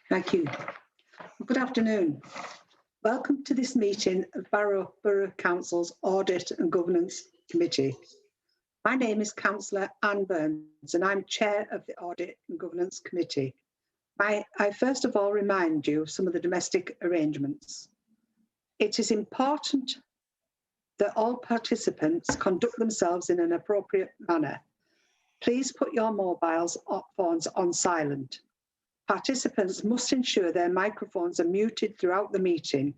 Thank you. Good afternoon. Welcome to this meeting of Borough Council's Audit and Governance Committee. My name is Councillor Anne Burns and I'm Chair of the Audit and Governance Committee. I first of all remind you of some of the domestic arrangements. It is important that all participants conduct themselves in an appropriate manner. Please put your mobiles or phones on silent. Participants must ensure their microphones are muted throughout the meeting.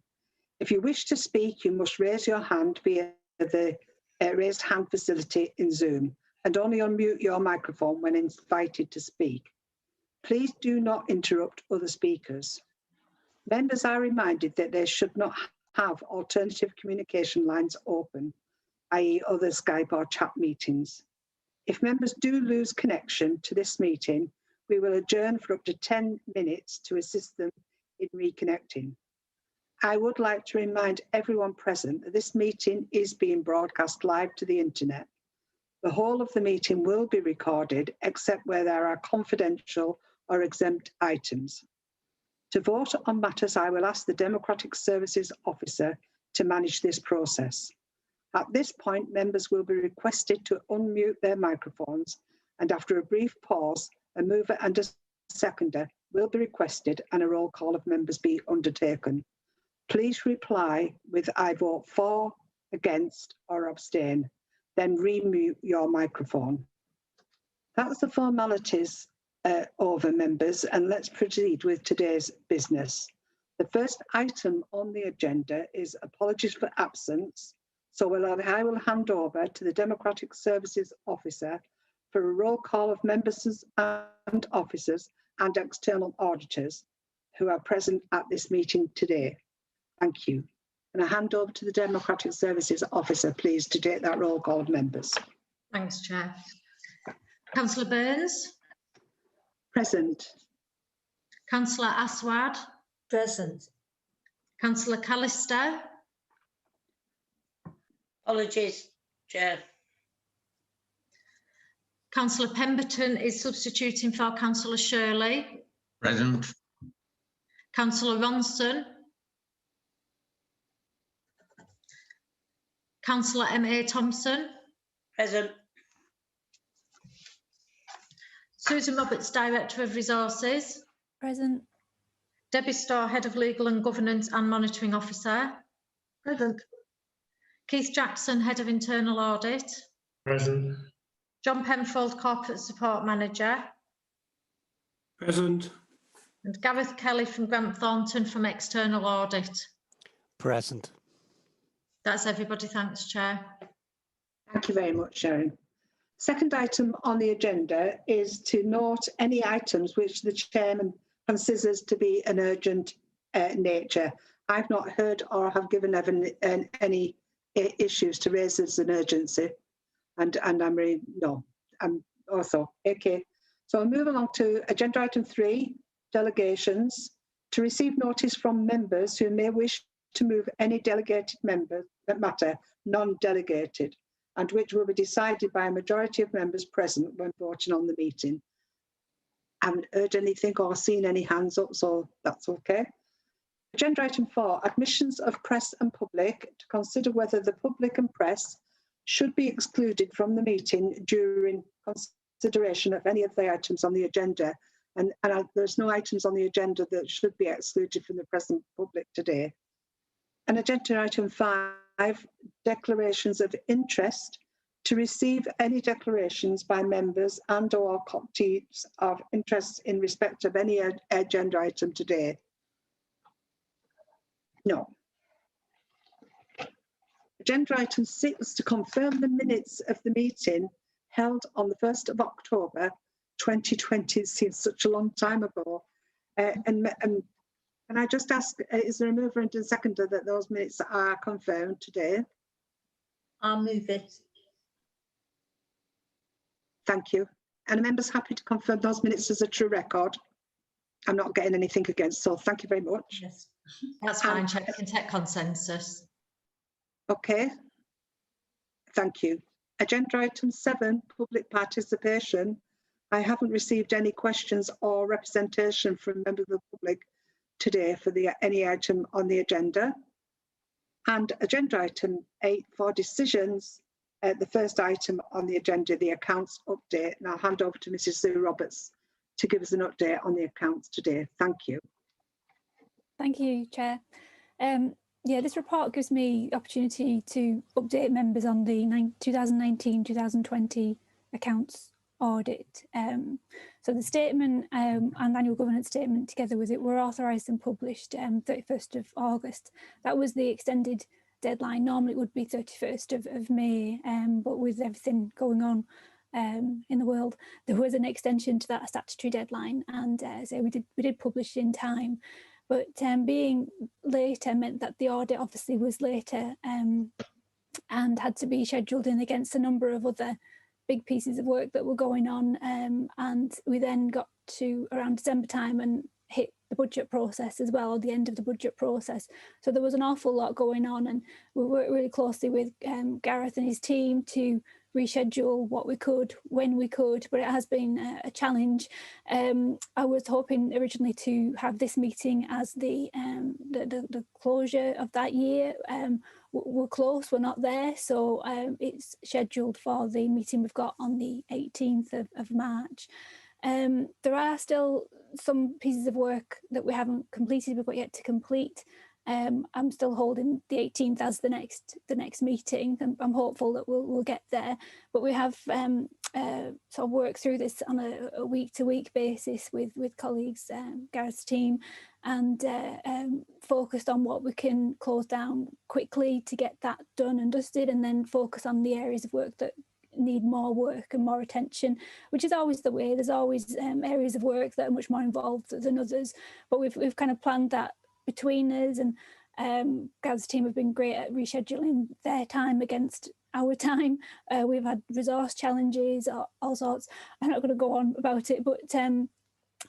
If you wish to speak, you must raise your hand via the raised hand facility in Zoom and only unmute your microphone when invited to speak. Please do not interrupt other speakers. Members are reminded that they should not have alternative communication lines open, i.e. other Skype or chat meetings. If members do lose connection to this meeting, we will adjourn for up to 10 minutes to assist them in reconnecting. I would like to remind everyone present that this meeting is being broadcast live to the internet. The whole of the meeting will be recorded, except where there are confidential or exempt items. To vote on matters, I will ask the Democratic Services Officer to manage this process. At this point, members will be requested to unmute their microphones, and after a brief pause, a mover and a seconder will be requested and a roll call of members be undertaken. Please reply with I vote for, against, or abstain, then remute your microphone. That's the formalities over, members, and let's proceed with today's business. The first item on the agenda is apologies for absence. So I will hand over to the Democratic Services Officer for a roll call of members and officers and external auditors who are present at this meeting today. Thank you. And I hand over to the Democratic Services Officer, please, to take that roll call of members. Thanks, Chair. Councillor Burns. Present. Councillor Aswad. Present. Councillor Callister. Apologies, Chair. Councillor Pemberton is substituting for Councillor Shirley. Present. Councillor Ronson. Councillor M.A. Thompson. Present. Susan Roberts, Director of Resources. Present. Debbie Starr, Head of Legal and Governance and Monitoring Officer. Present. Keith Jackson, Head of Internal Audit. Present. John Penfold, Corporate Support Manager. Present. And Gareth Kelly from Grant Thornton from External Audit. Present. That's everybody, thanks, Chair. Thank you very much, Sharon. Second item on the agenda is to note any items which the Chairman considers to be an urgent nature. I've not heard or have given any issues to raise as an urgency, and I'm really, no, I'm also, okay. So I'll move along to agenda item 3, delegations. To receive notice from members who may wish to move any delegated matter, non-delegated, and which will be decided by a majority of members present when voting on the meeting. I haven't heard anything or seen any hands up, so that's okay. Agenda item 4, admissions of press and public, to consider whether the public and press should be excluded from the meeting during consideration of any of the items on the agenda. And there's no items on the agenda that should be excluded from the present public today. And agenda item 5, declarations of interest, to receive any declarations by members and or copies of interest in respect of any agenda item today. No. Agenda item 6, to confirm the minutes of the meeting held on the 1st of October 2020. It seems such a long time ago. And can I just ask, is there a mover and a seconder that those minutes are confirmed today? I'll move it. Thank you. And the members happy to confirm those minutes as a true record? I'm not getting anything against, so thank you very much. Yes. That's fine, Chair. We can take consensus. Okay. Thank you. Agenda item 7, public participation. I haven't received any questions or representation from members of the public today for any item on the agenda. And agenda item 8 for decisions, the first item on the agenda, the accounts update. And I'll hand over to Mrs. Sue Roberts to give us an update on the accounts today. Thank you. Thank you, Chair. Yeah, this report gives me the opportunity to update members on the 2019-2020 accounts audit. So the statement and annual governance statement together with it were authorised and published 31st of August. That was the extended deadline. Normally it would be 31st of May, but with everything going on in the world, there was an extension to that statutory deadline, and so we did publish in time. But being later meant that the audit obviously was later and had to be scheduled in against a number of other big pieces of work that were going on. And we then got to around December time and hit the budget process as well, or the end of the budget process. So there was an awful lot going on, and we worked really closely with Gareth and his team to reschedule what we could when we could, but it has been a challenge. I was hoping originally to have this meeting as the closure of that year. We're close, we're not there, so it's scheduled for the meeting we've got on the 18th of March. There are still some pieces of work that we haven't completed, we've got yet to complete. I'm still holding the 18th as the next meeting. I'm hopeful that we'll get there, but we have sort of worked through this on a week-to-week basis with colleagues, Gareth's team, and focused on what we can close down quickly to get that done and dusted, and then focus on the areas of work that need more work and more attention, which is always the way. There's always areas of work that are much more involved than others, but we've kind of planned that between us, and Gareth's team have been great at rescheduling their time against our time. We've had resource challenges, all sorts. I'm not going to go on about it, but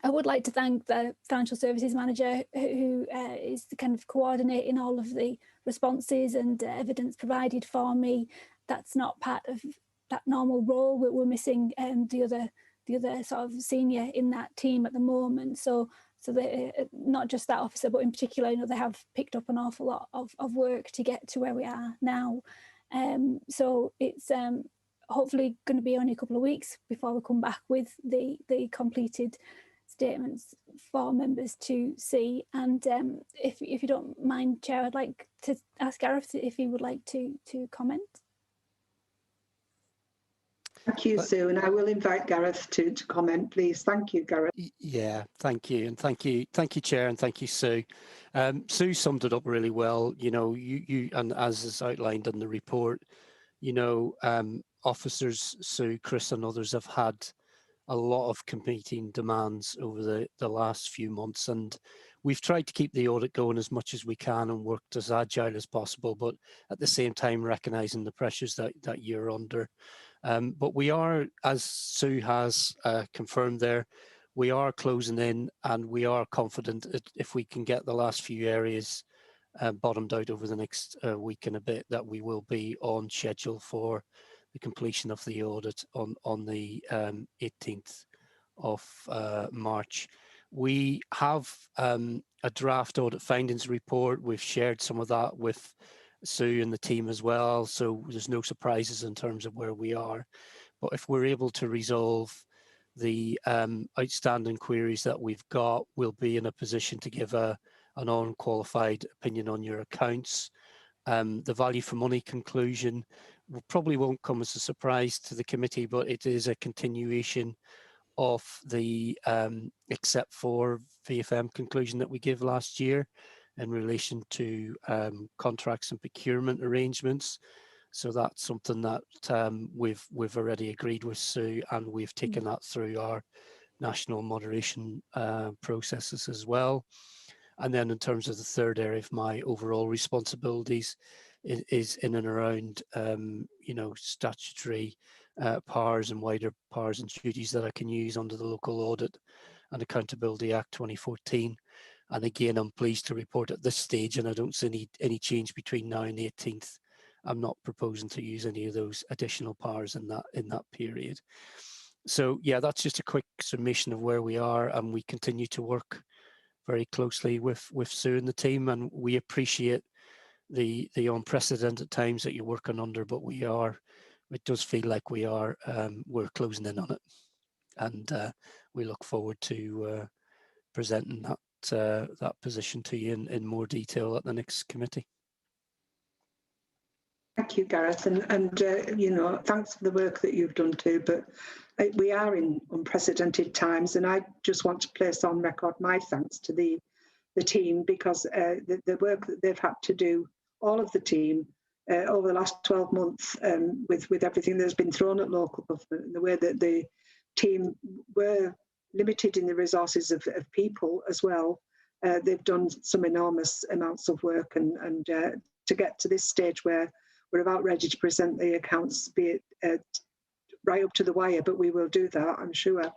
I would like to thank the financial services manager who is kind of coordinating all of the responses and evidence provided for me. That's not part of that normal role. We're missing the other sort of senior in that team at the moment. So they, not just that officer, but in particular, they have picked up an awful lot of work to get to where we are now. So it's hopefully going to be only a couple of weeks before we come back with the completed statements for members to see. And if you don't mind, Chair, I'd like to ask Gareth if he would like to comment. Thank you, Sue, and I will invite Gareth to comment, please. Thank you, Gareth. Yeah, thank you, and thank you, Chair, and thank you, Sue. Sue summed it up really well. You and as is outlined in the report, officers, Sue, Chris, and others have had a lot of competing demands over the last few months, and we've tried to keep the audit going as much as we can and worked as agile as possible, but at the same time recognising the pressures that you're under. But we are, as Sue has confirmed there, we are closing in, and we are confident that if we can get the last few areas bottomed out over the next week and a bit, that we will be on schedule for the completion of the audit on the 18th of March. We have a draft audit findings report. We've shared some of that with Sue and the team as well, so there's no surprises in terms of where we are. But if we're able to resolve the outstanding queries that we've got, we'll be in a position to give an unqualified opinion on your accounts. The value for money conclusion probably won't come as a surprise to the committee, but it is a continuation of the except for VFM conclusion that we gave last year in relation to contracts and procurement arrangements. So that's something that we've already agreed with Sue, and we've taken that through our national moderation processes as well. And then in terms of the third area of my overall responsibilities is in and around statutory powers and wider powers and duties that I can use under the Local Audit and Accountability Act 2014. And again, I'm pleased to report at this stage, and I don't see any change between now and the 18th. I'm not proposing to use any of those additional powers in that period. So yeah, that's just a quick summation of where we are, and we continue to work very closely with Sue and the team, and we appreciate the unprecedented times that you're working under, but it does feel like we're closing in on it, and we look forward to presenting that position to you in more detail at the next committee. Thank you, Gareth, and you know, thanks for the work that you've done too. But we are in unprecedented times, and I just want to place on record my thanks to the team, because the work that they've had to do, all of the team, over the last 12 months, with everything that's been thrown at local government, and the way that the team were limited in the resources of people as well. They've done some enormous amounts of work, and to get to this stage where we're about ready to present the accounts, be it right up to the wire, but we will do that, I'm sure.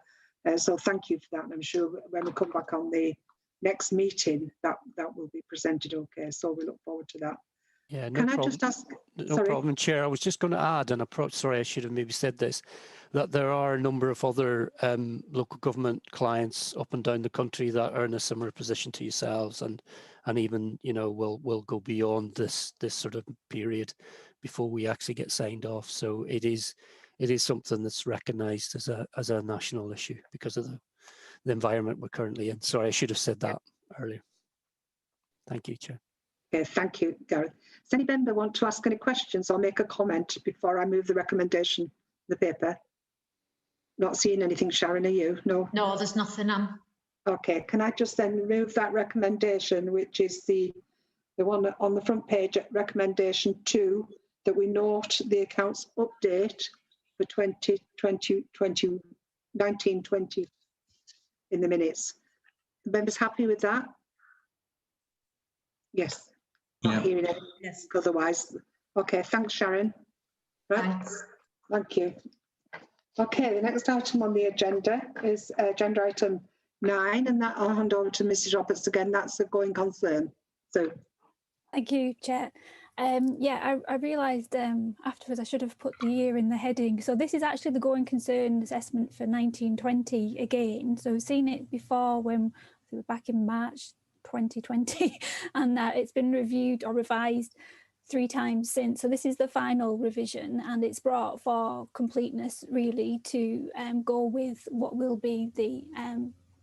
So thank you for that. And I'm sure when we come back on the next meeting, that will be presented okay. So we look forward to that. Yeah, no Can problem. I just ask? No sorry. problem, Chair. I was just going to add, and sorry, I should have maybe said this, that there are a number of other local government clients up and down the country that are in a similar position to yourselves, and even, you know, will go beyond this sort of period before we actually get signed off. So it is something that's recognised as a national issue because of the environment we're currently in. Sorry, I should have said that earlier. Thank you, Chair. Okay, thank you, Gareth. Does any member want to ask any questions or make a comment before I move the recommendation in the paper? Not seeing anything, Sharon, are you? No? No, there's nothing on. Okay, can I just then move that recommendation, which is the one on the front page, recommendation 2, that we note the accounts update for 1920 in the minutes. The members happy with that? Yes. Not hearing it. Yes. Otherwise. Okay, thanks, Sharon. Right. Thanks. Thank you. Okay, the next item on the agenda is agenda item 9, and that I'll hand over to Mrs. Roberts again. That's a going concern. So. Thank you, Chair. Yeah, I realised afterwards I should have put the year in the heading. So this is actually the going concern assessment for 1920 again. So we've seen it before when we were back in March 2020, and it's been reviewed or revised 3 times since. So this is the final revision, and it's brought for completeness really to go with what will be the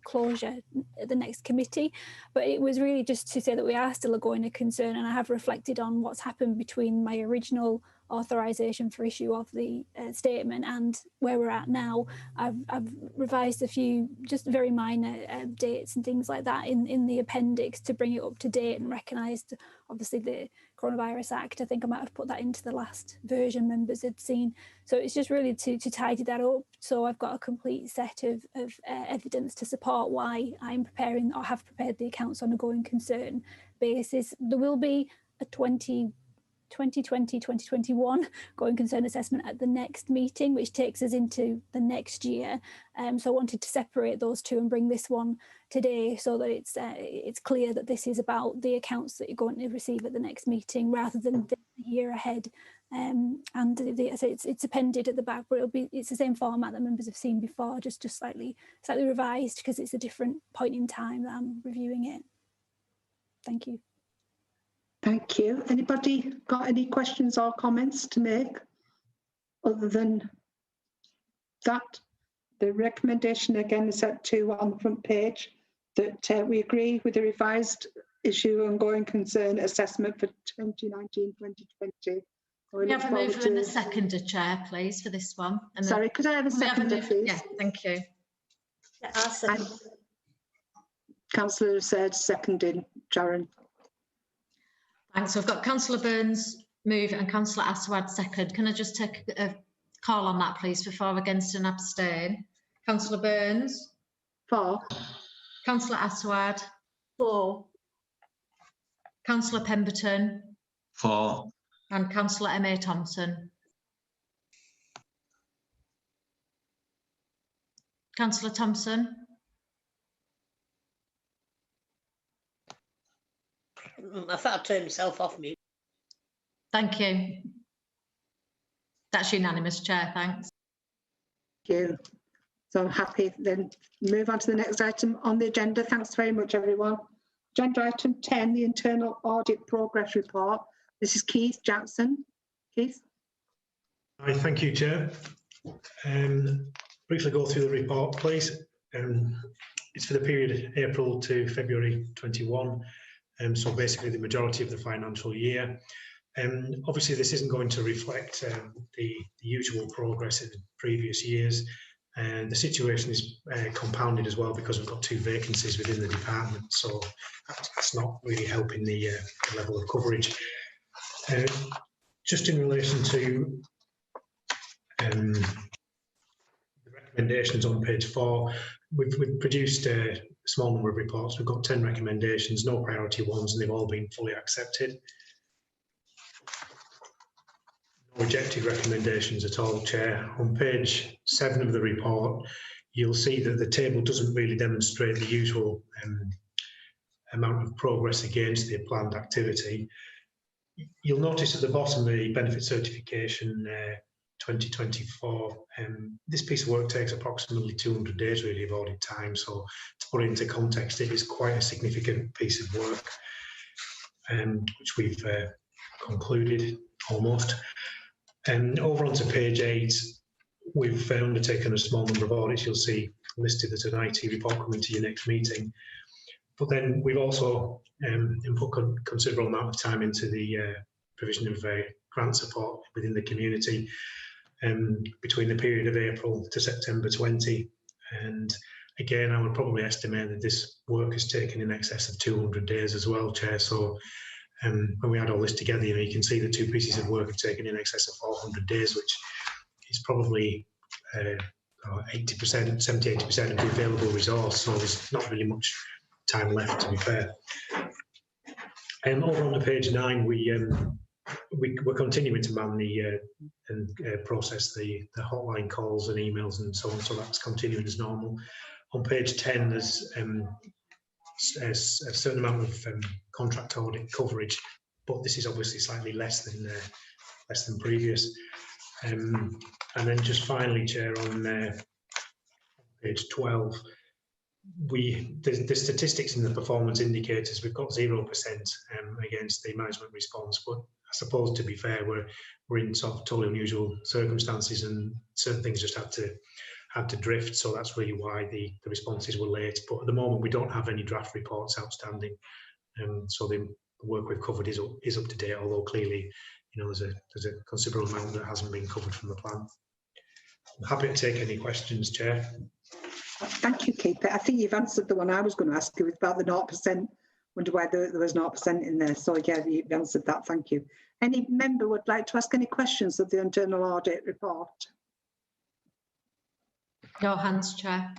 closure at the next committee. But it was really just to say that we are still a going concern, and I have reflected on what's happened between my original authorisation for issue of the statement and where we're at now. I've revised a few just very minor dates and things like that in the appendix to bring it up to date and recognised obviously the Coronavirus Act. I think I might have put that into the last version members had seen. So it's just really to tidy that up. So I've got a complete set of evidence to support why I'm preparing or have prepared the accounts on a going concern basis. There will be a 2020-2021 going concern assessment at the next meeting, which takes us into the next year. So I wanted to separate those two and bring this one today so that it's clear that this is about the accounts that you're going to receive at the next meeting rather than the year ahead. And it's appended at the back, but it's the same format that members have seen before, just slightly revised because it's a different point in time that I'm reviewing it. Thank you. Thank you. Anybody got any questions or comments to make other than that? The recommendation again is set 2 on the front page, that we agree with the revised issue and going concern assessment for 2019-2020. We have a mover and a seconder, Chair, please, for this one. And sorry, could I have a seconder, please? Yeah, thank you. Yeah, I'll second. Councillor said seconded, Sharon. Thanks. So I've got Councillor Burns move and Councillor Aswad second. Can I just take a call on that, please, for 4, against and abstain? Councillor Burns? 4. Councillor Aswad? 4. Councillor Pemberton? 4. And Councillor M.A. Thompson? Councillor Thompson? I thought I turned myself off mute. Thank you. That's unanimous, Chair, thanks. Thank you. So I'm happy then move on to the next item on the agenda. Thanks very much, everyone. Agenda item 10, the internal audit progress report. This is Keith Jackson. Keith. Hi, thank you, Chair. Briefly go through the report, please. It's for the period April to February 21, so basically the majority of the financial year. Obviously, this isn't going to reflect the usual progress in previous years. And the situation is compounded as well because we've got 2 vacancies within the department, so that's not really helping the level of coverage. Just in relation to the recommendations on page 4, we've produced a small number of reports. We've got 10 recommendations, no priority ones, and they've all been fully accepted. No rejected recommendations at all, Chair. On page 7 of the report, you'll see that the table doesn't really demonstrate the usual amount of progress against the planned activity. You'll notice at the bottom the benefit certification 2024. This piece of work takes approximately 200 days really of audit time, so to put it into context, it is quite a significant piece of work, which we've concluded almost. Over onto page 8, we've undertaken a small number of audits. You'll see listed as an IT report coming to your next meeting. But then we've also put considerable amount of time into the provision of grant support within the community between the period of April to September 20. And again, I would probably estimate that this work has taken in excess of 200 days as well, Chair. So when we add all this together, you can see the 2 pieces of work have taken in excess of 400 days, which is probably 80%, 70-80% of the available resource. So there's not really much time left, to be fair. Over on to page 9, we're continuing to man the and process the hotline calls and emails and so on, so that's continuing as normal. On page 10, there's a certain amount of contract audit coverage, but this is obviously slightly less than previous. And then just finally, Chair, on page 12, the statistics in the performance indicators, we've got 0% against the management response, but I suppose, to be fair, we're in sort of totally unusual circumstances and certain things just had to drift, so that's really why the responses were late. But at the moment, we don't have any draft reports outstanding, so the work we've covered is up to date, although clearly, there's a considerable amount that hasn't been covered from the plan. I'm happy to take any questions, Chair. Thank you, Keith. I think you've answered the one I was going to ask you about the 0%. Wonder why there was 0% in there. So yeah, you've answered that. Thank you. Any member would like to ask any questions of the internal audit report? Your hands, Chair.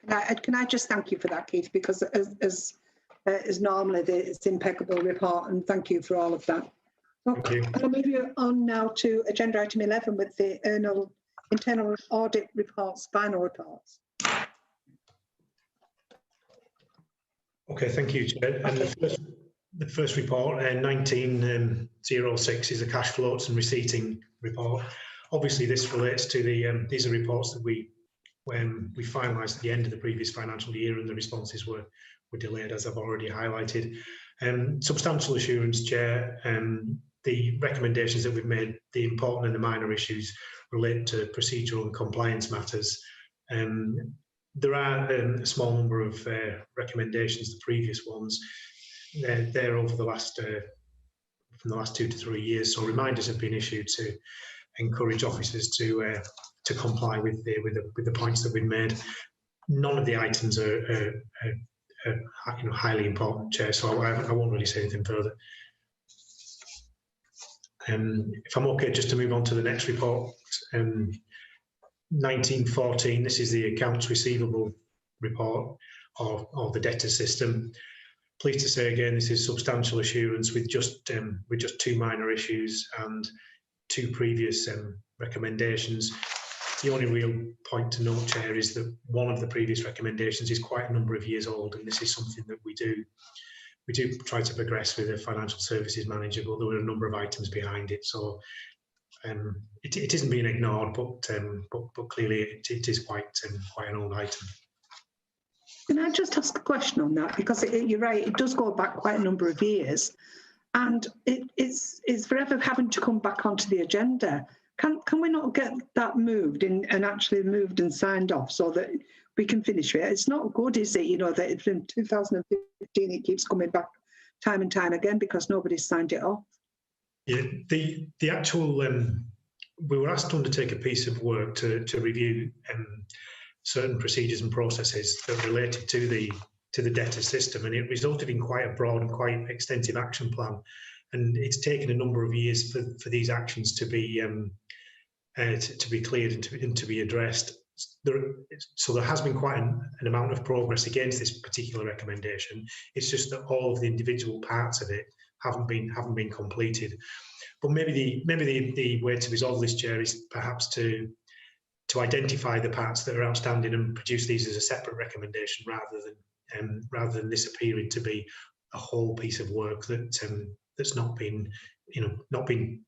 Can I just thank you for that, Keith, because as normally it's impeccable report, and thank you for all of that. Okay, I'll move you on now to agenda item 11 with the internal audit reports, final reports. Okay, thank you, Chair. And the first report, 1906, is a cash floats and receipting report. Obviously, this relates to these are reports that we finalised at the end of the previous financial year, and the responses were delayed, as I've already highlighted. Substantial assurance, Chair. The recommendations that we've made, the important and the minor issues, relate to procedural and compliance matters. There are a small number of recommendations, the previous ones. They're over the last from the last 2 to 3 years. So reminders have been issued to encourage officers to comply with the points that we've made. None of the items are highly important, Chair. So I won't really say anything further. If I'm okay, just to move on to the next report. 1914, this is the accounts receivable report of the debtor system. Pleased to say again, this is substantial assurance with just 2 minor issues and 2 previous recommendations. The only real point to note, Chair, is that one of the previous recommendations is quite a number of years old, and this is something that we do try to progress with a financial services manager, but there were a number of items behind it. So it isn't being ignored, but clearly it is quite an old item. Can I just ask a question on that? Because you're right, it does go back quite a number of years, and it's forever having to come back onto the agenda. Can we not get that moved and actually moved and signed off so that we can finish it? It's not good, is it? You know, that from 2015 it keeps coming back time and time again because nobody's signed it off. Yeah, the actual we were asked to undertake a piece of work to review certain procedures and processes that related to the debtor system, and it resulted in quite a broad and quite extensive action plan. And it's taken a number of years for these actions to be cleared and to be addressed. So there has been quite an amount of progress against this particular recommendation. It's just that all of the individual parts of it haven't been completed. But maybe the way to resolve this, Chair, is perhaps to identify the parts that are outstanding and produce these as a separate recommendation rather than this appearing to be a whole piece of work that's not been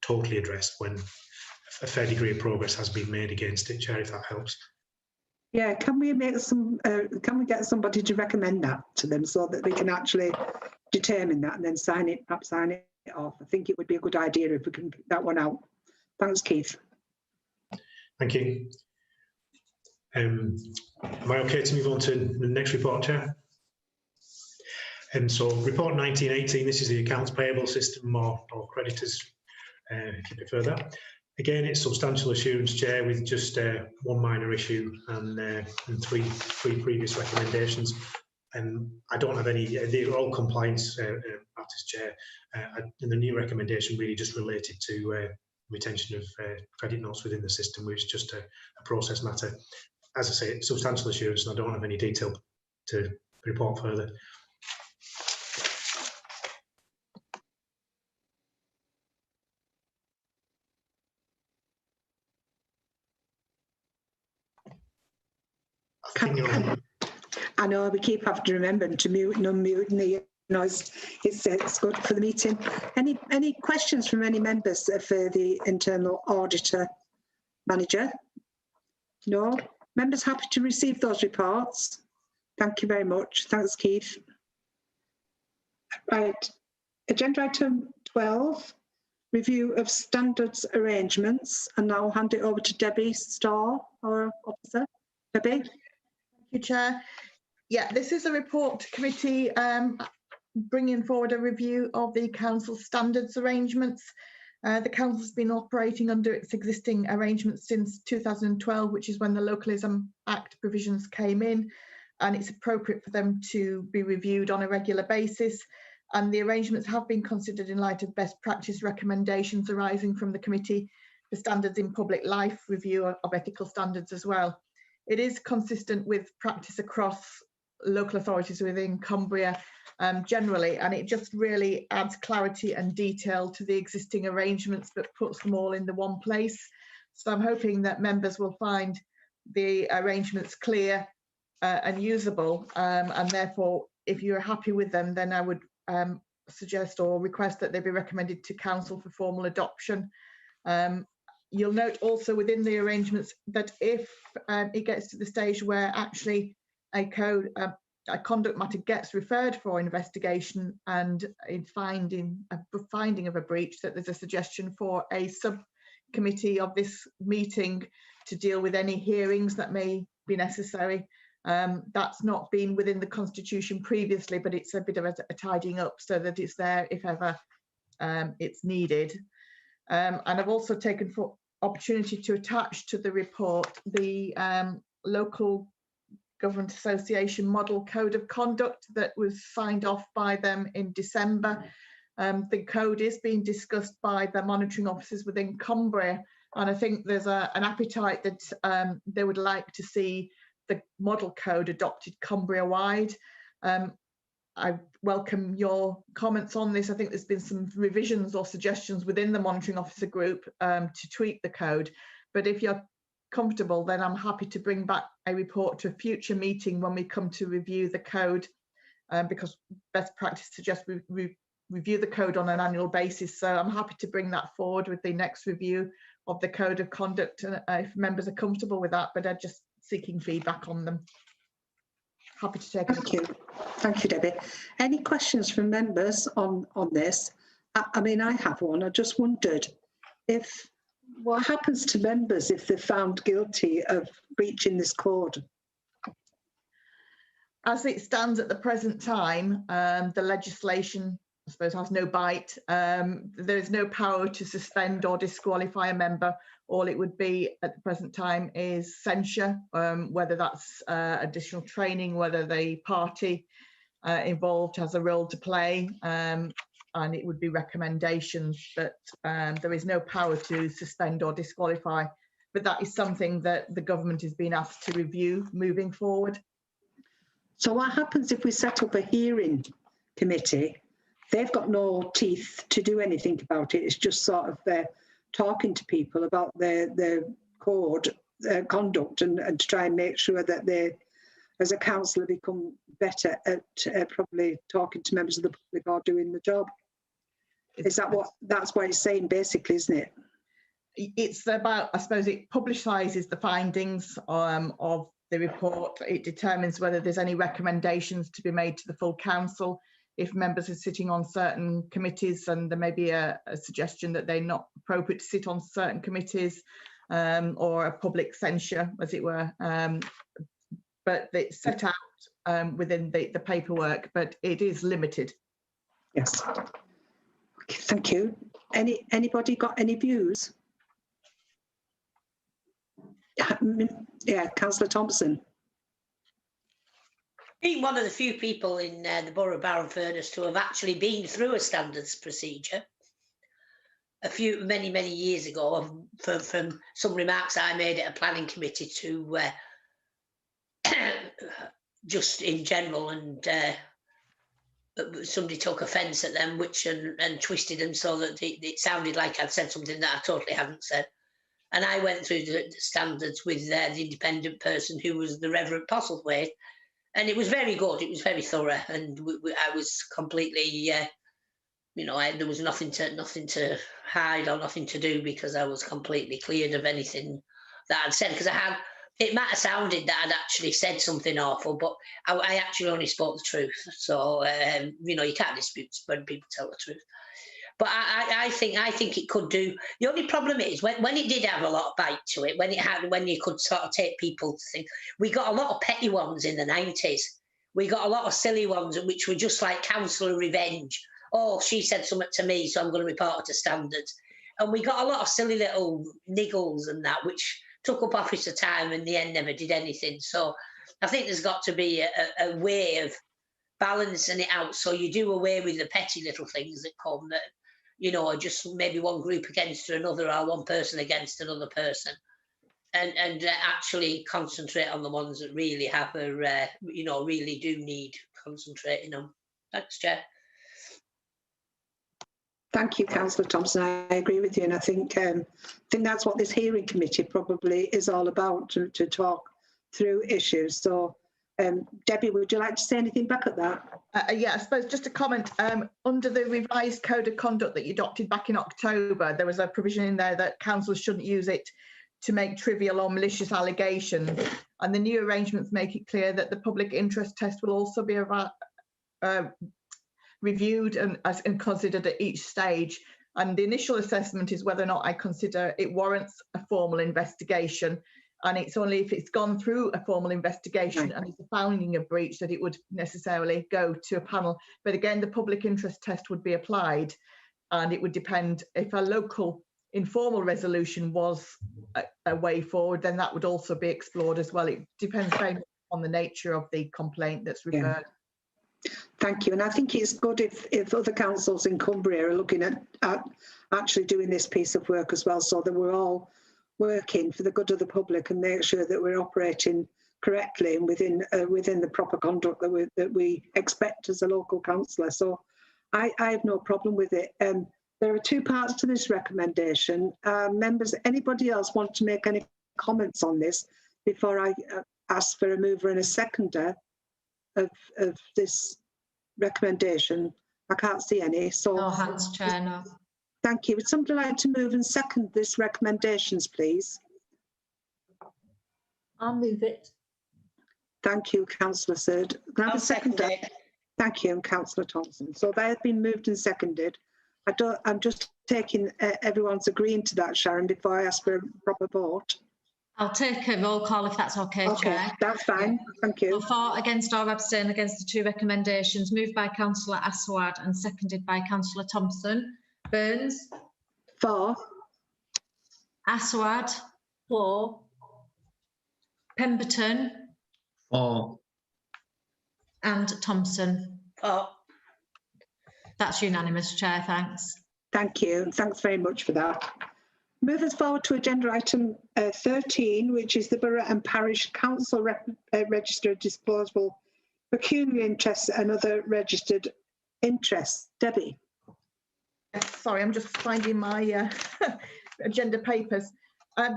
totally addressed when a fair degree of progress has been made against it, Chair, if that helps. Yeah, can we make some? Can we get somebody to recommend that to them so that they can actually determine that and then perhaps sign it off? I think it would be a good idea if we can pick that one out. Thanks, Keith. Thank you. Am I okay to move on to the next report, Chair? And so, report 1918. This is the accounts payable system or creditors, if you prefer that. Again, it's substantial assurance, Chair, with just one minor issue and three previous recommendations. I don't have any, they're all compliance matters, Chair. And the new recommendation really just related to retention of credit notes within the system, which is just a process matter. As I say, substantial assurance, and I don't have any detail to report further. I know we keep having to remember to mute and unmute, and you know, it's good for the meeting. Any questions from any members for the internal auditor manager? No? Members happy to receive those reports? Thank you very much. Thanks, Keith. Right. Agenda item 12, review of standards arrangements, and I'll hand it over to Debbie Starr, our officer. Debbie? Thank you, Chair. Yeah, this is a report to committee bringing forward a review of the council standards arrangements. The council's been operating under its existing arrangements since 2012, which is when the Localism Act provisions came in, and it's appropriate for them to be reviewed on a regular basis. And the arrangements have been considered in light of best practice recommendations arising from the Committee for Standards in Public Life review of ethical standards as well. It is consistent with practice across local authorities within Cumbria generally, and it just really adds clarity and detail to the existing arrangements but puts them all in the one place. So I'm hoping that members will find the arrangements clear and usable, and therefore if you're happy with them, then I would suggest or request that they be recommended to council for formal adoption. You'll note also within the arrangements that if it gets to the stage where actually a conduct matter gets referred for investigation and in finding of a breach, that there's a suggestion for a subcommittee of this meeting to deal with any hearings that may be necessary. That's not been within the Constitution previously, but it's a bit of a tidying up so that it's there if ever it's needed. And I've also taken for opportunity to attach to the report the local Government Association Model Code of Conduct that was signed off by them in December. The code is being discussed by the monitoring officers within Cumbria, and I think there's an appetite that they would like to see the model code adopted Cumbria-wide. I welcome your comments on this. I think there's been some revisions or suggestions within the monitoring officer group to tweak the code, but if you're comfortable, then I'm happy to bring back a report to a future meeting when we come to review the code, because best practice suggests we review the code on an annual basis. So I'm happy to bring that forward with the next review of the code of conduct, and if members are comfortable with that, but are just seeking feedback on them. Happy to take it. Thank you, Debbie. Any questions from members on this? I mean, I have one. I just wondered if what happens to members if they're found guilty of breaching this code? As it stands at the present time, the legislation, I suppose, has no bite. There is no power to suspend or disqualify a member. All it would be at the present time is censure, whether that's additional training, whether the party involved has a role to play, and it would be recommendations, but there is no power to suspend or disqualify. But that is something that the government is being asked to review moving forward. So what happens if we set up a hearing committee? They've got no teeth to do anything about it. It's just sort of they're talking to people about their code, their conduct, and to try and make sure that they, as a councillor, become better at probably talking to members of the public or doing the job. Is that that's what it's saying basically, isn't it? It's about, I suppose, it publicises the findings of the report. It determines whether there's any recommendations to be made to the full council. If members are sitting on certain committees and there may be a suggestion that they're not appropriate to sit on certain committees, or a public censure, as it were. But it's set out within the paperwork, but it is limited. Yes. Okay, thank you. Anybody got any views? Yeah, Councillor Thompson. Being one of the few people in the Borough of Barrow-in-Furness to have actually been through a standards procedure many years ago, from some remarks I made at a planning committee to just in general, and somebody took offence at them, and twisted them so that it sounded like I'd said something that I totally hadn't said. And I went through the standards with the independent person who was the Reverend Postlethwaite, and it was very good. It was very thorough, and I was completely, there was nothing to hide or nothing to do, because I was completely cleared of anything that I'd said. Because it might have sounded that I'd actually said something awful, but I actually only spoke the truth. So you can't dispute when people tell the truth. But I think it could do. The only problem is when it did have a lot of bite to it, when you could sort of take people to think, we got a lot of petty ones in the 90s. We got a lot of silly ones which were just like councillor revenge. Oh, she said something to me, so I'm going to report her to standards. And we got a lot of silly little niggles and that, which took up officer time and in the end never did anything. So I think there's got to be a way of balancing it out, so you do away with the petty little things that come that, are just maybe one group against another, or one person against another person, and actually concentrate on the ones that really have really do need concentrating on. Thanks, Chair. Thank you, Councillor Thompson. I agree with you, and I think that's what this hearing committee probably is all about, to talk through issues. So, Debbie, would you like to say anything back at that? Yeah, I suppose just a comment. Under the revised code of conduct that you adopted back in October, there was a provision in there that councils shouldn't use it to make trivial or malicious allegations. And the new arrangements make it clear that the public interest test will also be reviewed and considered at each stage. And the initial assessment is whether or not I consider it warrants a formal investigation. And it's only if it's gone through a formal investigation and it's a finding of breach that it would necessarily go to a panel. But again, the public interest test would be applied, and it would depend if a local informal resolution was a way forward, then that would also be explored as well. It depends very much on the nature of the complaint that's referred. Yeah. Thank you. And I think it's good if other councils in Cumbria are looking at actually doing this piece of work as well, so that we're all working for the good of the public and make sure that we're operating correctly and within the proper conduct that we expect as a local councillor. So I have no problem with it. There are two parts to this recommendation. Members, anybody else want to make any comments on this before I ask for a mover and a seconder of this recommendation? I can't see any. So no hands, Chair, no. Thank you. Would somebody like to move and second this recommendations, please? I'll move it. Thank you, Councillor Surd. Can I have I'll a seconder? second it. Thank you, Councillor Thompson. So they have been moved and seconded. I'm just taking everyone's agreeing to that, Sharon, before I ask for a proper vote. I'll take a roll call if that's okay, Okay, Chair. that's fine. Thank So you. for, against or abstain against the two recommendations, moved by Councillor Aswad and seconded by Councillor Thompson. Burns, For, Aswad, For. Pemberton For. and Thompson. For. That's unanimous, Chair, thanks. thank you. Thanks very much for that. Move us forward to agenda item 13, which is the Borough and Parish Council Register of Disposable Pecuniary Interests and Other Registered Interests. Debbie. Sorry, I'm just finding my agenda papers.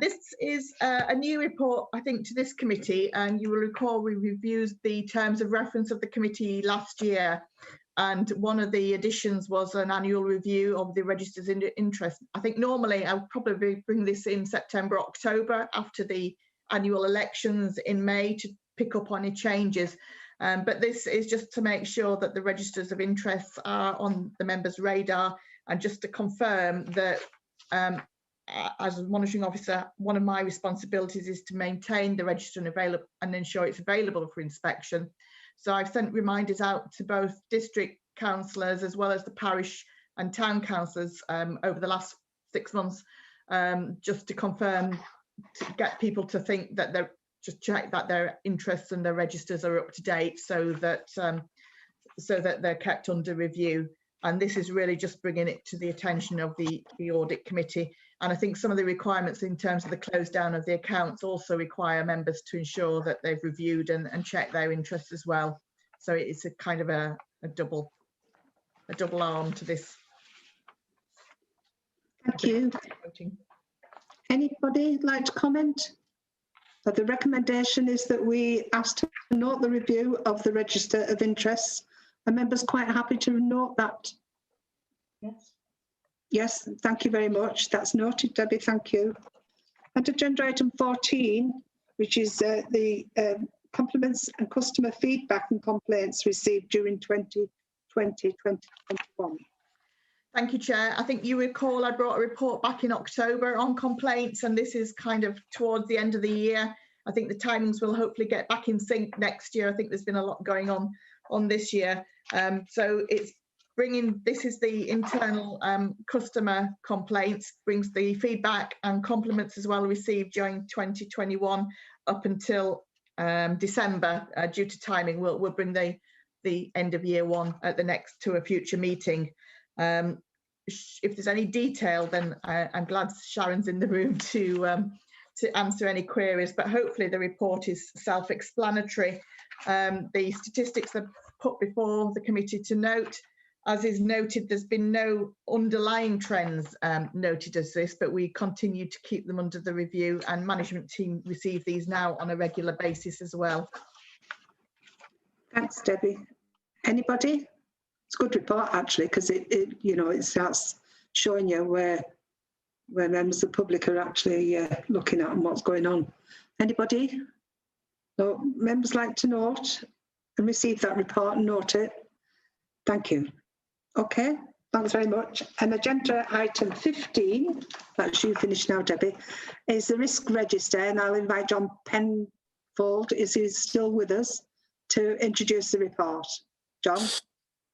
This is a new report, I think, to this committee, and you will recall we reviewed the terms of reference of the committee last year, and one of the additions was an annual review of the registers in interest. I think normally I would probably bring this in September, October, after the annual elections in May, to pick up on any changes. But this is just to make sure that the registers of interests are on the members' radar, and just to confirm that as a monitoring officer, one of my responsibilities is to maintain the register and ensure it's available for inspection. So I've sent reminders out to both district councillors as well as the parish and town councillors over the last 6 months, just to confirm, to get people to think that they're, just check that their interests and their registers are up to date, so that they're kept under review. And this is really just bringing it to the attention of the audit committee. And I think some of the requirements in terms of the close down of the accounts also require members to ensure that they've reviewed and checked their interests as well. So it's a kind of a double arm to this. Thank you. Anybody like to comment? So the recommendation is that we ask to note the review of the register of interests. Are members quite happy to note that? Yes. Yes, thank you very much. That's noted, Debbie, thank you. And agenda item 14, which is the compliments and customer feedback and complaints received during 2020-2021. Thank you, Chair. I think you recall I brought a report back in October on complaints, and this is kind of towards the end of the year. I think the timings will hopefully get back in sync next year. I think there's been a lot going on this year. So it's bringing, this is the internal customer complaints, brings the feedback and compliments as well received during 2021 up until December. Due to timing, we'll bring the end of year one at the next to a future meeting. If there's any detail, then I'm glad Sharon's in the room to answer any queries, but hopefully the report is self-explanatory. The statistics are put before the committee to note. As is noted, there's been no underlying trends noted as this, but we continue to keep them under the review, and management team receive these now on a regular basis as well. Thanks, Debbie. Anybody? It's a good report actually, because it starts showing you where members of the public are actually looking at and what's going on. Anybody? So members like to note and receive that report and note it. Thank you. Okay, thanks very much. And agenda item 15, that's you finished now, Debbie, is the risk register, and I'll invite John Penfold, is he still with us, to introduce the report. John?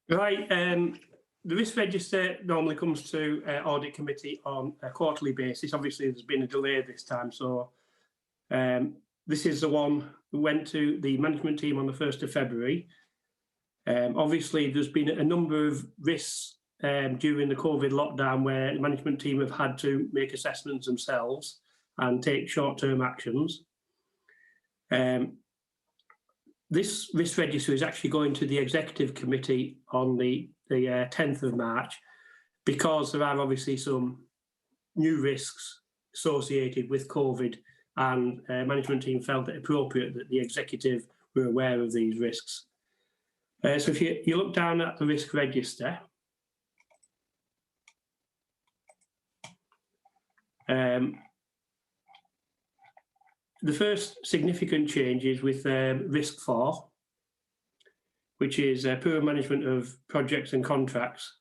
Right, the risk register normally comes to audit committee on a quarterly basis. Obviously, there's been a delay this time, so this is the one who went to the management team on the 1st of February. Obviously, there's been a number of risks during the COVID lockdown where the management team have had to make assessments themselves and take short-term actions. This risk register is actually going to the executive committee on the 10th of March, because there are obviously some new risks associated with COVID, and management team felt it appropriate that the executive were aware of these risks. So if you look down at the risk register, The first significant change is with risk 4, which is poor management of projects and contracts.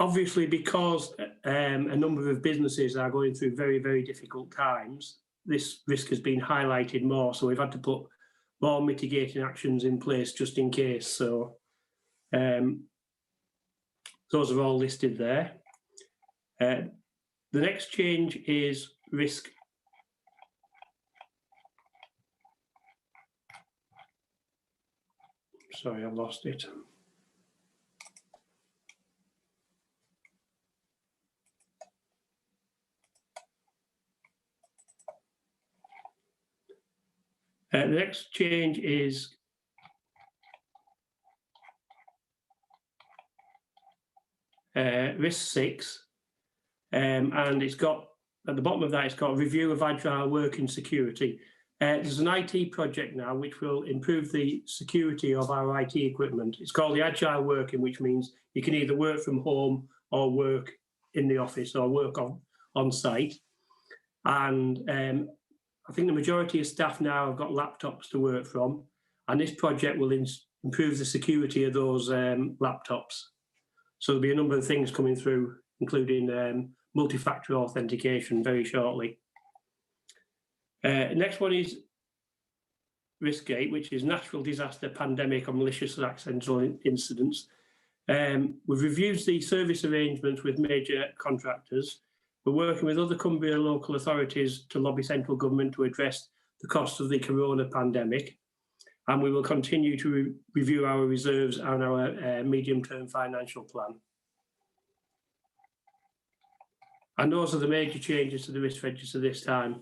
Obviously, because a number of businesses are going through very, very difficult times, this risk has been highlighted more. So we've had to put more mitigating actions in place just in case. So those are all listed there. The next change is risk. Sorry, I've lost it. The next change is risk 6, and it's got, at the bottom of that, it's got a review of agile working security. There's an IT project now which will improve the security of our IT equipment. It's called the Agile Working, which means you can either work from home or work in the office or work on site. And I think the majority of staff now have got laptops to work from, and this project will improve the security of those laptops. So there'll be a number of things coming through, including multi-factor authentication very shortly. Next one is risk 8, which is natural disaster, pandemic, or malicious or accidental incidents. We've reviewed the service arrangements with major contractors. We're working with other Cumbria local authorities to lobby central government to address the cost of the corona pandemic. And we will continue to review our reserves and our medium-term financial plan. And those are the major changes to the risk register this time.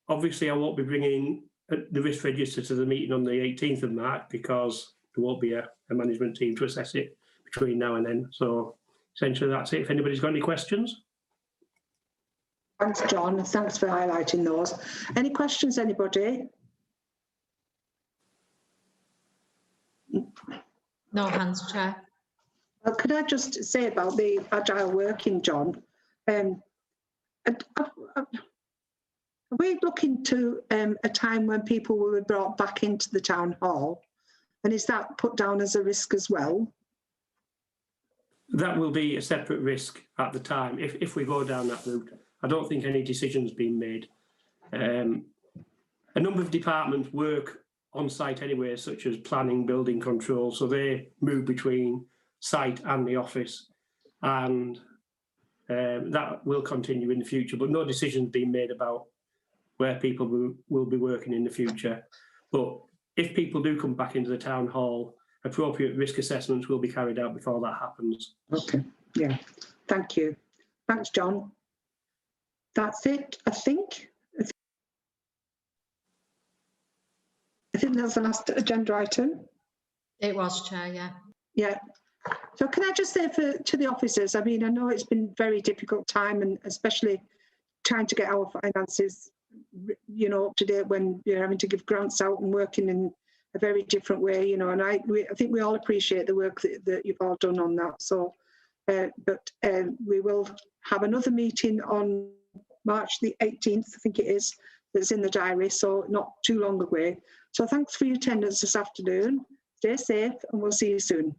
Obviously, I won't be bringing the risk register to the meeting on the 18th of March because there won't be a management team to assess it between now and then. So essentially, that's it. If anybody's got any questions. Thanks, John. Thanks for highlighting those. Any questions, anybody? No hands, Chair. Well, could I just say about the agile working, John? Are we looking to a time when people will be brought back into the town hall? And is that put down as a risk as well? That will be a separate risk at the time if we go down that route. I don't think any decision's been made. A number of departments work on site anyway, such as planning, building control, so they move between site and the office, and that will continue in the future, but no decision's been made about where people will be working in the future. But if people do come back into the town hall, appropriate risk assessments will be carried out before that happens. Okay, yeah, thank you. Thanks, John. That's it, I think. I think that's the last agenda item. It was, Chair, yeah. Yeah. So can I just say to the officers, I mean, I know it's been a very difficult time, and especially trying to get our finances, you know, up to date when you're having to give grants out and working in a very different way, you know, and I think we all appreciate the work that you've all done on that. So, but we will have another meeting on March the 18th, I think it is, that's in the diary, so not too long away. So thanks for your attendance this afternoon. Stay safe and we'll see you soon.